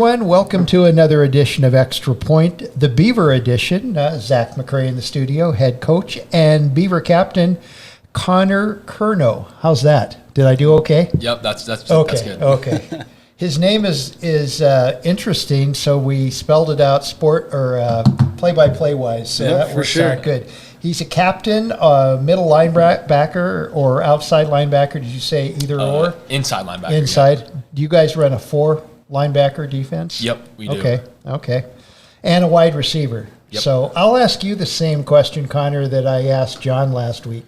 everyone. Welcome to another edition of Extra Point, the Beaver edition. Zach McCray in the studio, head coach, and Beaver captain Connor Curnow. How's that? Did I do okay? Yep, that's okay. That's good. Okay. His name is interesting, so we spelled it out play-by-play wise. So that works out good. He's a captain, middle linebacker, or outside linebacker. Did you say either or? Inside linebacker. Inside. Yeah. Do you guys run a 4 linebacker defense? Yep, we do. Okay. And a wide receiver. Yep. So I'll ask you the same question, Connor, that I asked John last week.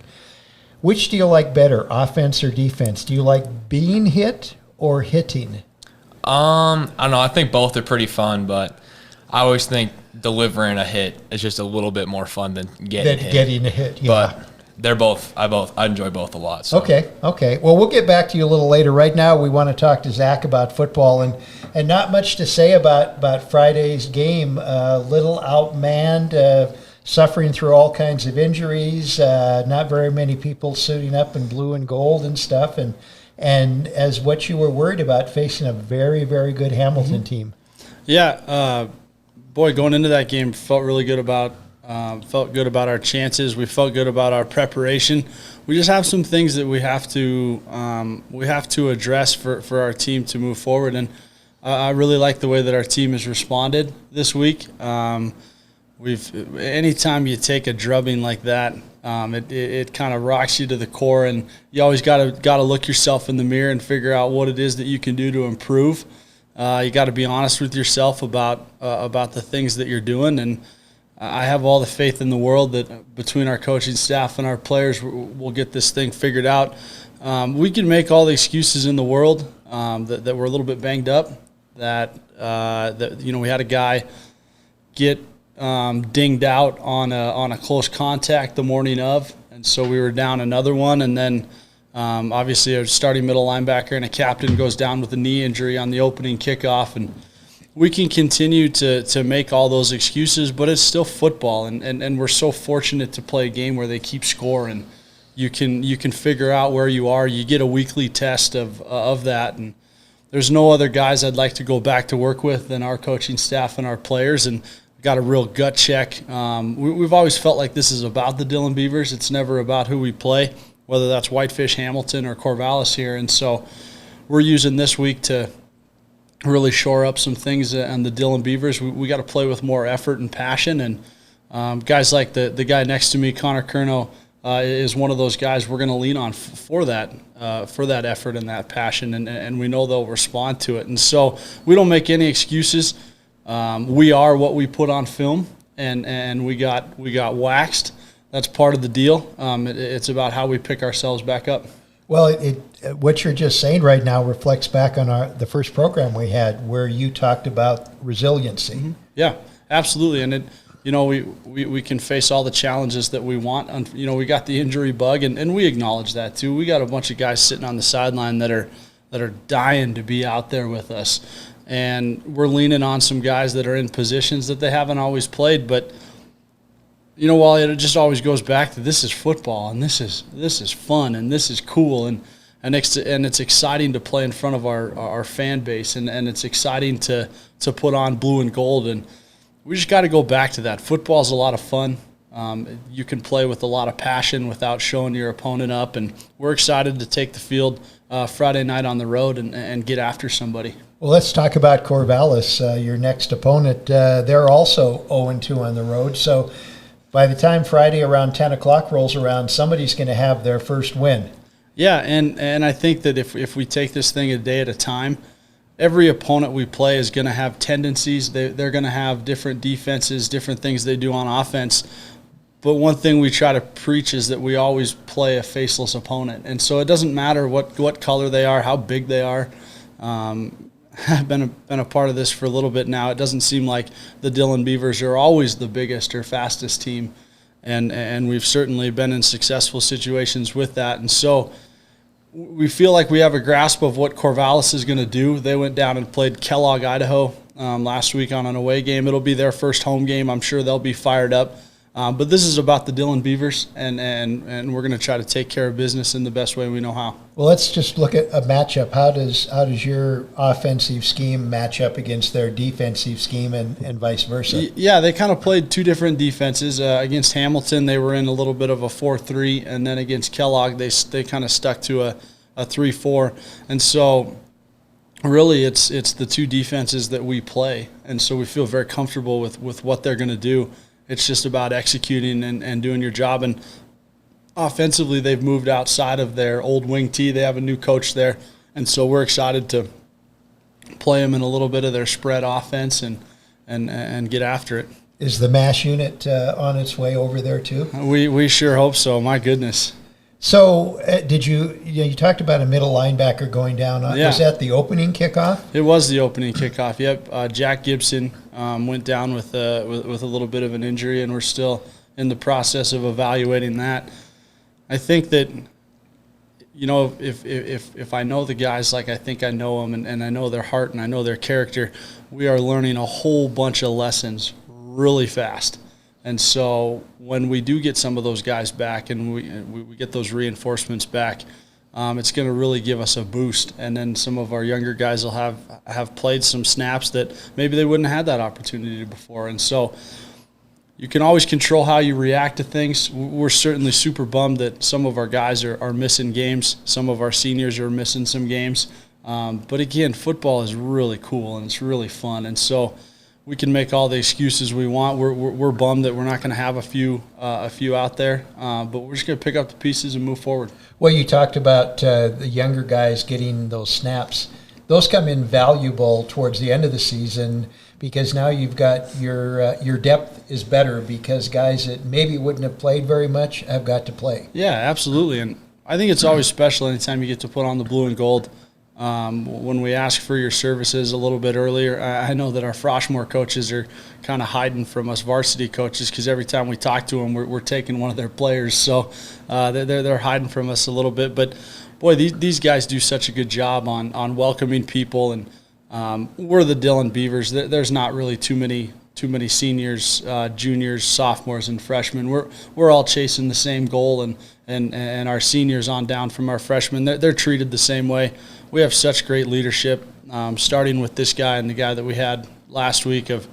Which do you like better, offense or defense? Do you like being hit or hitting? I don't know. I think both are pretty fun, but I always think delivering a hit is just a little bit more fun than getting a hit. Yeah. But they're both. I enjoy both a lot. So. Okay. Well, we'll get back to you a little later. Right now, we want to talk to Zach about football, and not much to say about Friday's game. Little outmanned, suffering through all kinds of injuries. Not very many people suiting up in blue and gold and stuff, and as what you were worried about, facing a very, very good Hamilton team. Yeah, going into that game, felt really good about our chances. We felt good about our preparation. We just have some things that we have to address for our team to move forward. And I really like the way that our team has responded this week. Anytime you take a drubbing like that, it kind of rocks you to the core, and you always got to look yourself in the mirror and figure out what it is that you can do to improve. You got to be honest with yourself about the things that you're doing, and I have all the faith in the world that between our coaching staff and our players, we'll get this thing figured out. We can make all the excuses in the world that we're a little bit banged up. That we had a guy get dinged out on a close contact the morning of, and so we were down another one, and then obviously a starting middle linebacker and a captain goes down with a knee injury on the opening kickoff, and we can continue to make all those excuses, but it's still football, and we're so fortunate to play a game where they keep score, and you can figure out where you are. You get a weekly test of that, and there's no other guys I'd like to go back to work with than our coaching staff and our players, and got a real gut check. We've always felt like this is about the Dillon Beavers. It's never about who we play, whether that's Whitefish, Hamilton, or Corvallis here. And so we're using this week to really shore up some things on the Dillon Beavers. We got to play with more effort and passion. And guys like the guy next to me, Connor Curnow, is one of those guys we're going to lean on for that effort and that passion. And we know they'll respond to it. And so we don't make any excuses. We are what we put on film, and we got waxed. That's part of the deal. It's about how we pick ourselves back up. Well, what you're just saying right now reflects back on the first program we had, where you talked about resiliency. Mm-hmm. Yeah, absolutely. And we can face all the challenges that we want. We got the injury bug, and we acknowledge that too. We got a bunch of guys sitting on the sideline that are dying to be out there with us. And we're leaning on some guys that are in positions that they haven't always played. But, Wally, it just always goes back to this is football, and this is fun, and this is cool, and it's exciting to play in front of our fan base, and it's exciting to put on blue and gold. And we just got to go back to that. Football's a lot of fun. You can play with a lot of passion without showing your opponent up, and we're excited to take the field Friday night on the road and get after somebody. Well, let's talk about Corvallis, your next opponent. They're also 0-2 on the road. So by the time Friday around 10 o'clock rolls around, somebody's going to have their first win. Yeah, and I think that if we take this thing a day at a time, every opponent we play is going to have tendencies. They're going to have different defenses, different things they do on offense. But one thing we try to preach is that we always play a faceless opponent. And so it doesn't matter what color they are, how big they are. I've been a part of this for a little bit now. It doesn't seem like the Dillon Beavers are always the biggest or fastest team, and we've certainly been in successful situations with that. And so we feel like we have a grasp of what Corvallis is going to do. They went down and played Kellogg, Idaho last week on an away game. It'll be their first home game. I'm sure they'll be fired up. But this is about the Dillon Beavers, and we're going to try to take care of business in the best way we know how. Well, let's just look at a matchup. How does your offensive scheme match up against their defensive scheme and vice versa? Yeah, they kind of played two different defenses. Against Hamilton, they were in a little bit of a 4-3, and then against Kellogg, they kind of stuck to a 3-4. And so really it's the two defenses that we play, and so we feel very comfortable with what they're going to do. It's just about executing and doing your job. And offensively, they've moved outside of their old wing tee. They have a new coach there, and so we're excited to play them in a little bit of their spread offense and get after it. Is the MASH unit on its way over there too? We sure hope so. My goodness. So did you talked about a middle linebacker going down. Yeah. Was that the opening kickoff? It was the opening kickoff. Yep. Jack Gibson went down with a little bit of an injury, and we're still in the process of evaluating that. I think that, if I know the guys like I think I know them, and I know their heart and I know their character, we are learning a whole bunch of lessons really fast. And so when we do get some of those guys back and we get those reinforcements back, it's going to really give us a boost. And then some of our younger guys will have played some snaps that maybe they wouldn't have had that opportunity before. And so you can always control how you react to things. We're certainly super bummed that some of our guys are missing games. Some of our seniors are missing some games. But again, football is really cool and it's really fun. And so we can make all the excuses we want. We're bummed that we're not going to have a few out there, but we're just going to pick up the pieces and move forward. Well, you talked about the younger guys getting those snaps. Those come in valuable towards the end of the season because now you've got your depth is better because guys that maybe wouldn't have played very much have got to play. Yeah, absolutely, and I think it's always special anytime you get to put on the blue and gold. When we ask for your services a little bit earlier, I know that our Froshmore coaches are kind of hiding from us varsity coaches because every time we talk to them, we're taking one of their players. So they're hiding from us a little bit. But, boy, these guys do such a good job on welcoming people. And we're the Dillon Beavers. There's not really too many seniors, juniors, sophomores, and freshmen. We're all chasing the same goal, and our seniors on down from our freshmen, they're treated the same way. We have such great leadership, starting with this guy and the guy that we had last week of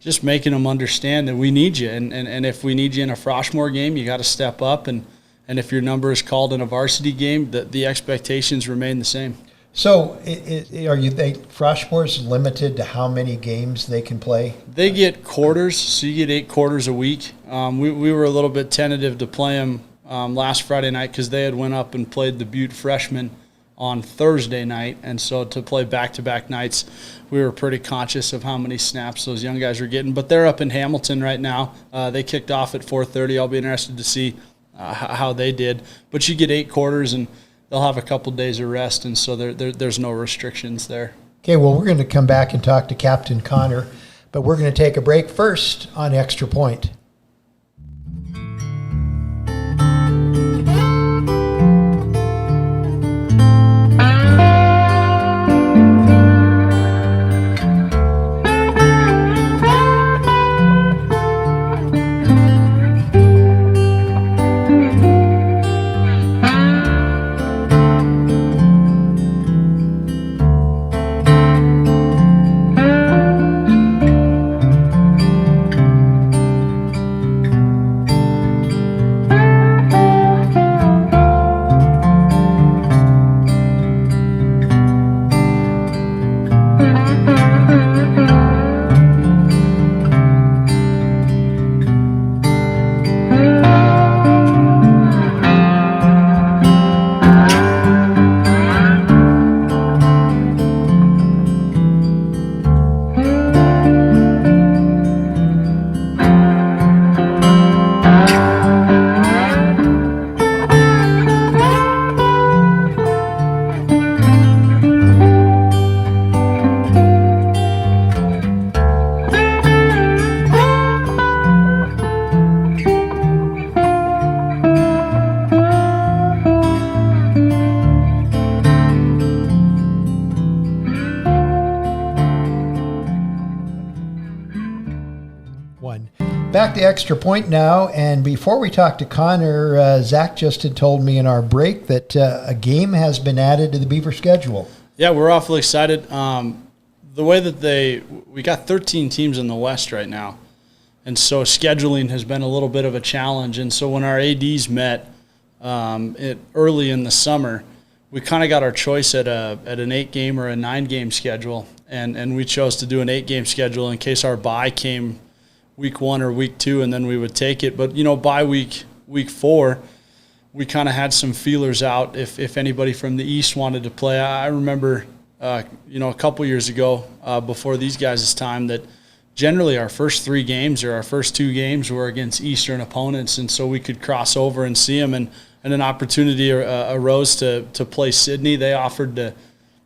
just making them understand that we need you. And if we need you in a Froshmore game, you got to step up. And if your number is called in a varsity game, the expectations remain the same. So Froshmore's limited to how many games they can play? They get quarters, so you get 8 quarters a week. We were a little bit tentative to play them last Friday night because they had went up and played the Butte freshmen on Thursday night, and so to play back-to-back nights, we were pretty conscious of how many snaps those young guys were getting. But they're up in Hamilton right now. They kicked off at 4:30. I'll be interested to see how they did. But you get 8 quarters, and they'll have a couple days of rest, and so there's no restrictions there. Okay, well, we're going to come back and talk to Captain Connor, but we're going to take a break first on Extra Point. Back to Extra Point now, and before we talk to Connor, Zach just had told me in our break that a game has been added to the Beaver schedule. Yeah, we're awfully excited. The way that we got 13 teams in the West right now, and so scheduling has been a little bit of a challenge. And so when our ADs met early in the summer, we kind of got our choice at an 8-game or a 9-game schedule, and we chose to do an 8-game schedule in case our bye came week 1 or week 2, and then we would take it. But, by week 4, we kind of had some feelers out if anybody from the East wanted to play. I remember, a couple years ago before these guys' time that generally our first 3 games or our first 2 games were against Eastern opponents, and so we could cross over and see them. And an opportunity arose to play Sydney. They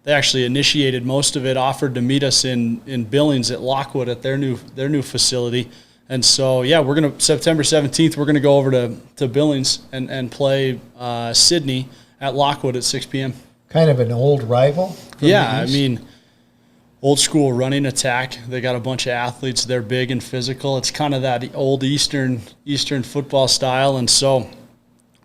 actually initiated most of it, offered to meet us in Billings at Lockwood at their new facility. And so, we're going to, September 17th, we're going to go over to Billings and play Sydney at Lockwood at 6 p.m. Kind of an old rival? Yeah, old school running attack. They got a bunch of athletes. They're big and physical. It's kind of that old Eastern football style. And so,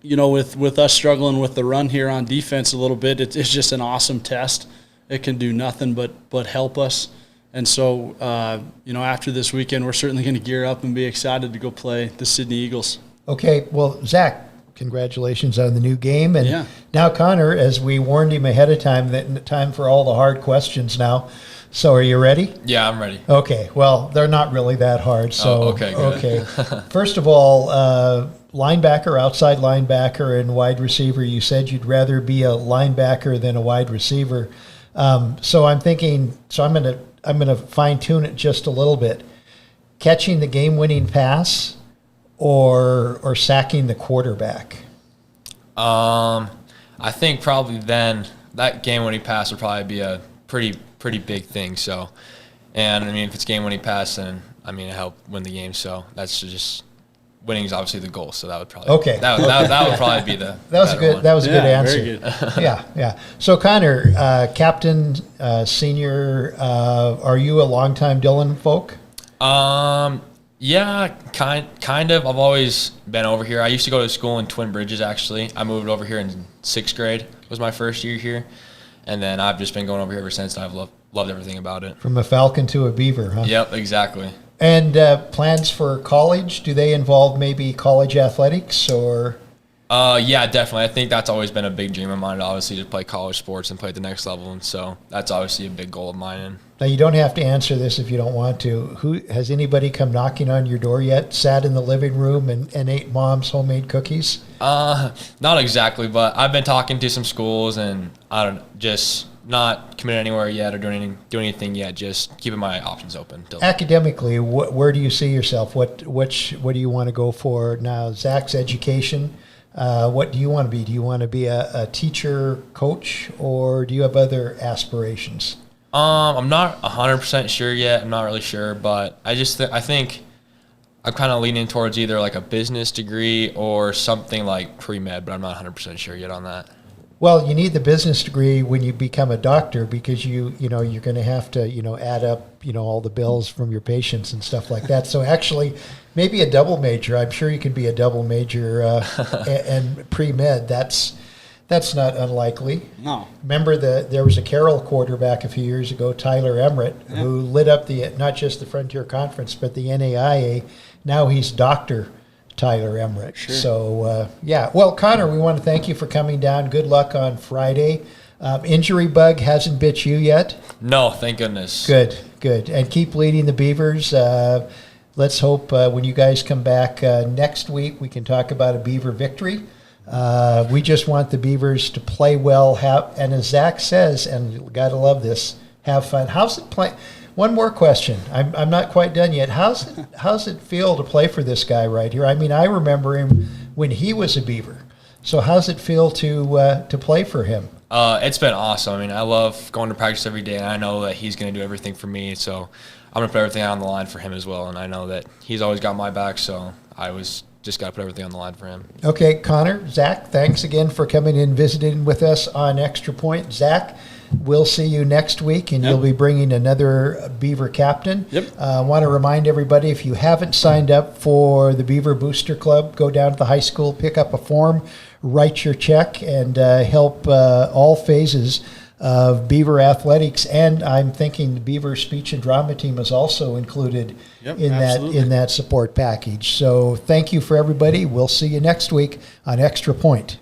with us struggling with the run here on defense a little bit, it's just an awesome test. It can do nothing but help us. And so, after this weekend, we're certainly going to gear up and be excited to go play the Sydney Eagles. Okay, well, Zach, congratulations on the new game. And Yeah. Now, Connor, as we warned him ahead of time, that time for all the hard questions now. So are you ready? Yeah, I'm ready. Okay, well, they're not really that hard. So okay, good. Okay. First of all, linebacker, outside linebacker, and wide receiver. You said you'd rather be a linebacker than a wide receiver. So I'm thinking. So I'm going to fine tune it just a little bit. Catching the game-winning pass, or sacking the quarterback. I think probably then that game-winning pass would probably be a pretty big thing. So, and if it's game-winning pass, then it helped win the game. So that's just winning is obviously the goal. So that would probably that would probably be the that was a good one. that was a good answer. Very good. Yeah. So Connor, captain, senior, are you a longtime Dillon folk? Yeah, kind of. I've always been over here. I used to go to school in Twin Bridges, actually. I moved over here in 6th grade. Was my first year here. And then I've just been going over here ever since, and I've loved everything about it. From a Falcon to a Beaver, huh? Yep, exactly. And plans for college, do they involve maybe college athletics or? Yeah, definitely. I think that's always been a big dream of mine, obviously, to play college sports and play at the next level. And so that's obviously a big goal of mine. And now, you don't have to answer this if you don't want to. Has anybody come knocking on your door yet, sat in the living room and ate mom's homemade cookies? Not exactly, but I've been talking to some schools, and I don't know, just not committed anywhere yet or doing anything yet, just keeping my options open. Academically, where do you see yourself? What do you want to go for now? Zach's education. What do you want to be? Do you want to be a teacher, coach, or do you have other aspirations? I'm not 100% sure yet. I'm not really sure, but I think I'm kind of leaning towards either like a business degree or something like pre-med, but I'm not 100% sure yet on that. Well, you need the business degree when you become a doctor because you're going to have to add up all the bills from your patients and stuff like that. So actually, maybe a double major. I'm sure you can be a double major and pre-med. That's not unlikely. No. Remember there was a Carroll quarterback a few years ago, Tyler Emmerich, who lit up not just the Frontier Conference but the NAIA. Now he's Dr. Tyler Emmerich. Sure. So, Well, Connor, we want to thank you for coming down. Good luck on Friday. Injury bug hasn't bit you yet? No, thank goodness. Good. And keep leading the Beavers. Let's hope when you guys come back next week, we can talk about a Beaver victory. We just want the Beavers to play well, and as Zach says, and you got to love this, have fun. How's it play? One more question. I'm not quite done yet. How's it feel to play for this guy right here? I remember him when he was a Beaver. So how's it feel to play for him? It's been awesome. I love going to practice every day, and I know that he's going to do everything for me. So I'm going to put everything on the line for him as well, and I know that he's always got my back. So just got to put everything on the line for him. Okay, Connor, Zach, thanks again for coming in and visiting with us on Extra Point. Zach, we'll see you next week, and Yep. you'll be bringing another Beaver captain. Yep. I want to remind everybody, if you haven't signed up for the Beaver Booster Club, go down to the high school, pick up a form, write your check, and help all phases of Beaver athletics. And I'm thinking the Beaver speech and drama team is also included Yep, in absolutely. that support package. So thank you for everybody. We'll see you next week on Extra Point.